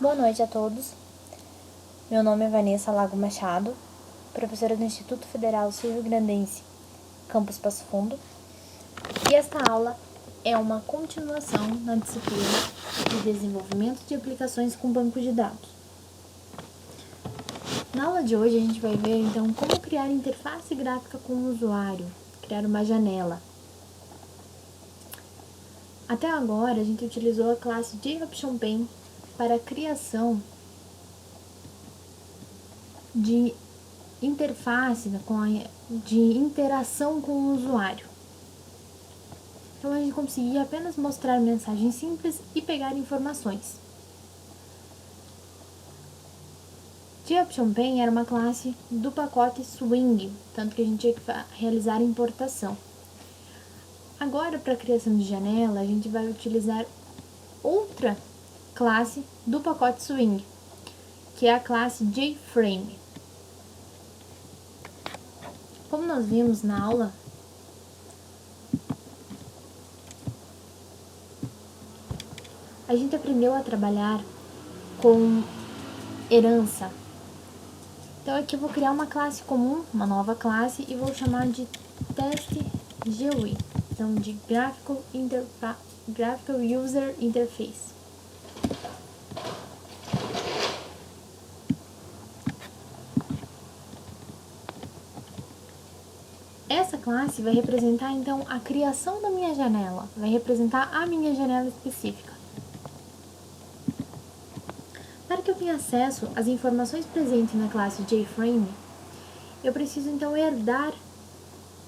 Boa noite a todos. Meu nome é Vanessa Lago Machado, professora do Instituto Federal Sul-Rio-Grandense, campus Passo Fundo. E esta aula é uma continuação na disciplina de desenvolvimento de aplicações com banco de dados. Na aula de hoje a gente vai ver então como criar interface gráfica com o usuário, criar uma janela. Até agora a gente utilizou a classe JOptionPaint para a criação de interface, de interação com o usuário. Então a gente conseguia apenas mostrar mensagens simples e pegar informações. JOptionPaint era uma classe do pacote Swing, tanto que a gente tinha que realizar a importação. Agora, para a criação de janela, a gente vai utilizar outra classe do pacote Swing, que é a classe JFrame. Como nós vimos na aula, a gente aprendeu a trabalhar com herança. Então aqui eu vou criar uma classe comum, uma nova classe, e vou chamar de TestGUI, então de Graphical User Interface. Essa classe vai representar então a criação da minha janela, vai representar a minha janela específica. Para que eu tenha acesso às informações presentes na classe JFrame, eu preciso então herdar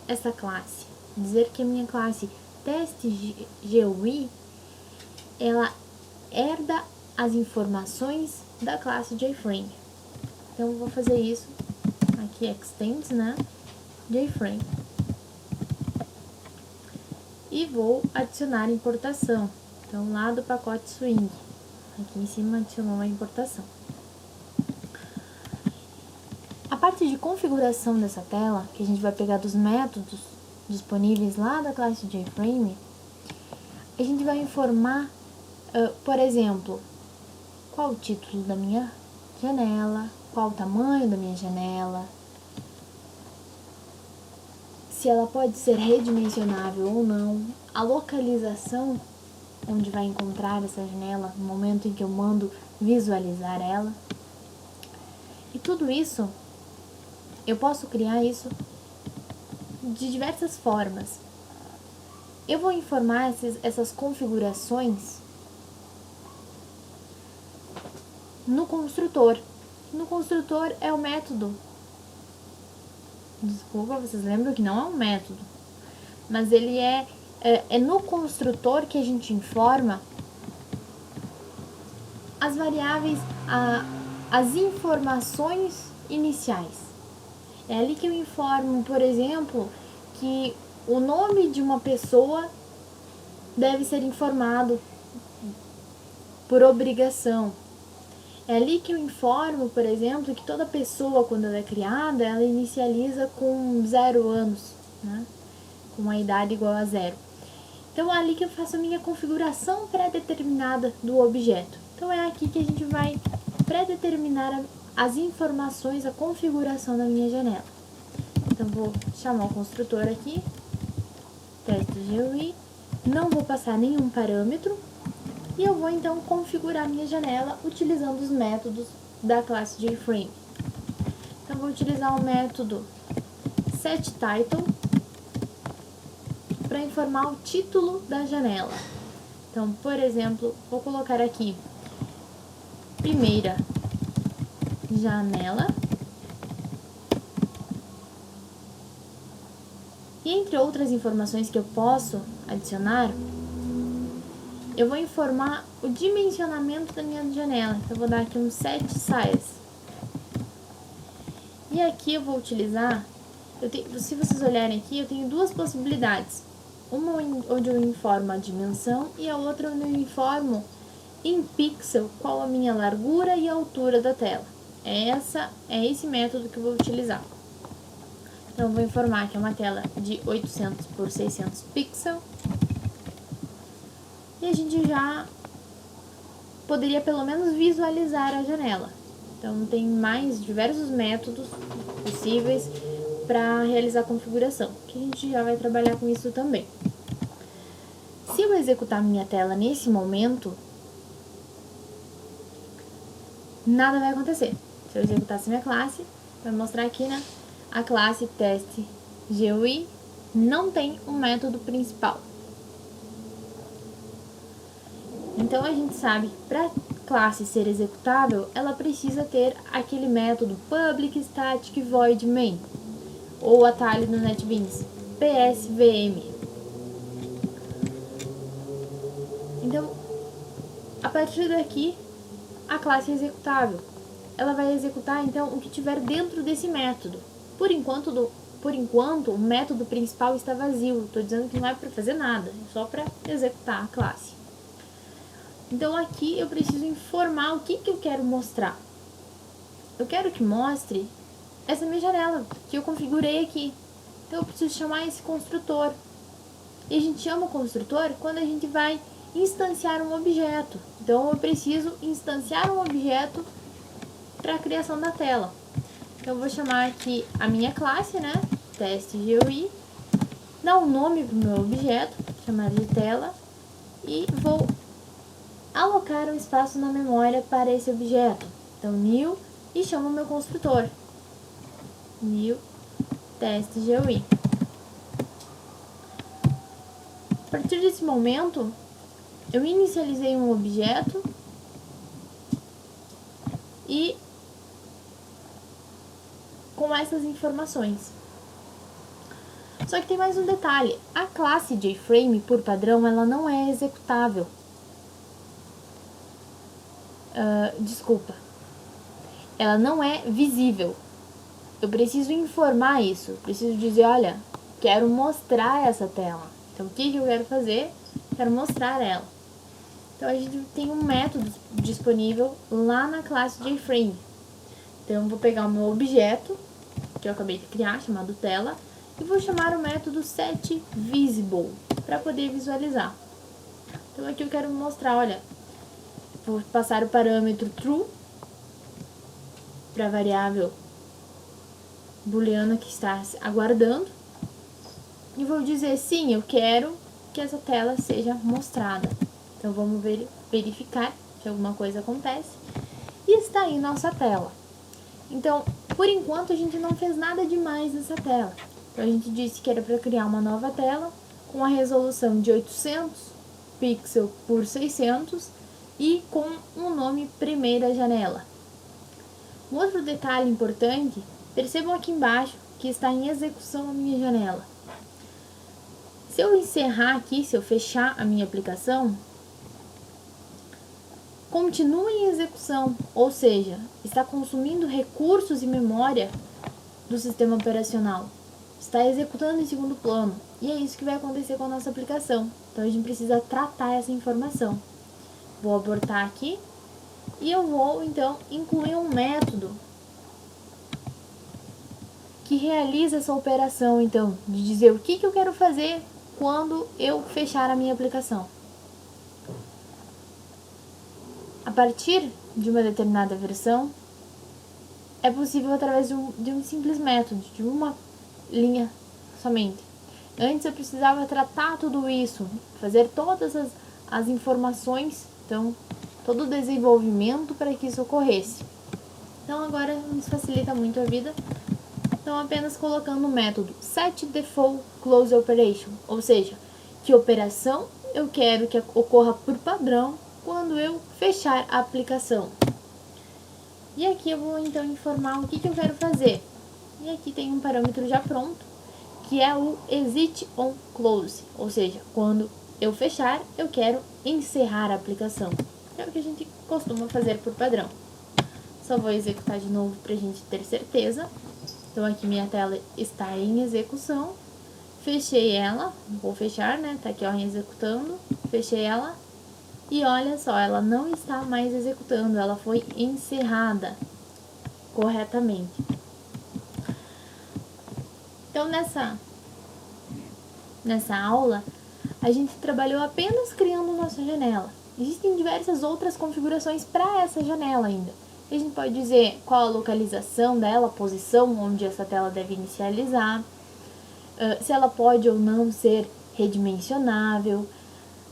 essa classe. Dizer que a minha classe TestGUI, ela herda as informações da classe JFrame. Então eu vou fazer isso aqui, extends, né? JFrame. E vou adicionar importação. Então lá do pacote Swing. Aqui em cima adicionou a importação. A parte de configuração dessa tela, que a gente vai pegar dos métodos disponíveis lá da classe JFrame, a gente vai informar, por exemplo, qual o título da minha janela, qual o tamanho da minha janela, se ela pode ser redimensionável ou não, a localização onde vai encontrar essa janela no momento em que eu mando visualizar ela. E tudo isso, eu posso criar isso de diversas formas. Eu vou informar essas configurações no construtor. No construtor é o método. Desculpa, vocês lembram que não é um método, mas ele é no construtor que a gente informa as variáveis, as informações iniciais. É ali que eu informo, por exemplo, que o nome de uma pessoa deve ser informado por obrigação. É ali que eu informo, por exemplo, que toda pessoa, quando ela é criada, ela inicializa com 0 anos, né? Com uma idade igual a 0. Então, é ali que eu faço a minha configuração pré-determinada do objeto. Então, é aqui que a gente vai pré-determinar as informações, a configuração da minha janela. Então, vou chamar o construtor aqui, TestGUI, não vou passar nenhum parâmetro, e eu vou então configurar minha janela utilizando os métodos da classe JFrame. Então, vou utilizar o método setTitle para informar o título da janela. Então, por exemplo, vou colocar aqui primeira janela. E entre outras informações que eu posso adicionar, eu vou informar o dimensionamento da minha janela. Então, eu vou dar aqui um setSize. E aqui eu vou utilizar, se vocês olharem aqui, eu tenho duas possibilidades. Uma onde eu informo a dimensão e a outra onde eu informo em pixel qual a minha largura e altura da tela. É esse método que eu vou utilizar. Então, eu vou informar que é uma tela de 800 por 600 pixels. E a gente já poderia pelo menos visualizar a janela. Então, tem mais diversos métodos possíveis para realizar a configuração, que a gente já vai trabalhar com isso também. Se eu executar minha tela nesse momento, nada vai acontecer. Se eu executasse minha classe, vai mostrar aqui, né? A classe teste GUI não tem um método principal. Então, a gente sabe que para a classe ser executável, ela precisa ter aquele método public static void main, ou atalho do NetBeans, PSVM. Então, a partir daqui, a classe é executável. Ela vai executar, então, o que tiver dentro desse método. Por enquanto, o método principal está vazio. Estou dizendo que não é para fazer nada, é só para executar a classe. Então, aqui eu preciso informar o que eu quero mostrar. Eu quero que mostre essa minha janela, que eu configurei aqui. Então, eu preciso chamar esse construtor. E a gente chama o construtor quando a gente vai instanciar um objeto. Então, eu preciso instanciar um objeto para a criação da tela. Então, eu vou chamar aqui a minha classe, né? Teste GUI. Dar um nome para o meu objeto, chamar de tela. E vou alocar um espaço na memória para esse objeto. Então, new, e chamo o meu construtor. New teste GUI. A partir desse momento, eu inicializei um objeto e com essas informações. Só que tem mais um detalhe. A classe JFrame, por padrão, ela não é executável. Desculpa. Ela não é visível. Eu preciso informar isso. Preciso dizer, olha, quero mostrar essa tela. Então, o que eu quero fazer? Quero mostrar ela. Então, a gente tem um método disponível lá na classe JFrame. Então, eu vou pegar o meu objeto, que eu acabei de criar, chamado tela, e vou chamar o método setVisible, para poder visualizar. Então, aqui eu quero mostrar, olha, vou passar o parâmetro true para a variável booleana que está aguardando. E vou dizer, sim, eu quero que essa tela seja mostrada. Então, vamos verificar que alguma coisa acontece. E está aí nossa tela. Então, por enquanto, a gente não fez nada demais nessa tela. Então, a gente disse que era para criar uma nova tela com a resolução de 800 pixels por 600 e com um nome primeira janela. Um outro detalhe importante, percebam aqui embaixo que está em execução a minha janela. Se eu encerrar aqui, se eu fechar a minha aplicação, continua em execução, ou seja, está consumindo recursos e memória do sistema operacional. Está executando em segundo plano. E é isso que vai acontecer com a nossa aplicação. Então, a gente precisa tratar essa informação. Vou abortar aqui. E eu vou, então, incluir um método que realiza essa operação, então, de dizer o que eu quero fazer quando eu fechar a minha aplicação. A partir de uma determinada versão, é possível através de um simples método, de uma linha somente. Antes eu precisava tratar tudo isso, fazer todas as informações, então, todo o desenvolvimento para que isso ocorresse. Então, agora nos facilita muito a vida. Então, apenas colocando o método setDefaultCloseOperation, ou seja, que operação eu quero que ocorra por padrão quando eu fechar a aplicação. E aqui eu vou então informar o que eu quero fazer. E aqui tem um parâmetro já pronto, que é o exitOnClose, ou seja, quando eu fechar, eu quero encerrar a aplicação. É o que a gente costuma fazer por padrão. Só vou executar de novo para a gente ter certeza. Então, aqui minha tela está em execução. Fechei ela, vou fechar, né? Tá aqui, ó, em executando. Fechei ela. E olha só, ela não está mais executando, ela foi encerrada corretamente. Então, nessa aula, a gente trabalhou apenas criando nossa janela. Existem diversas outras configurações para essa janela ainda. A gente pode dizer qual a localização dela, a posição onde essa tela deve inicializar, se ela pode ou não ser redimensionável.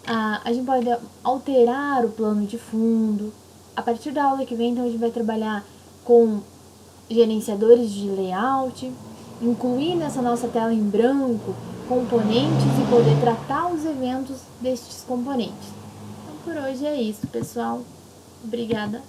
A gente pode alterar o plano de fundo. A partir da aula que vem, então, a gente vai trabalhar com gerenciadores de layout, incluir nessa nossa tela em branco componentes e poder tratar os eventos destes componentes. Então, por hoje é isso, pessoal. Obrigada.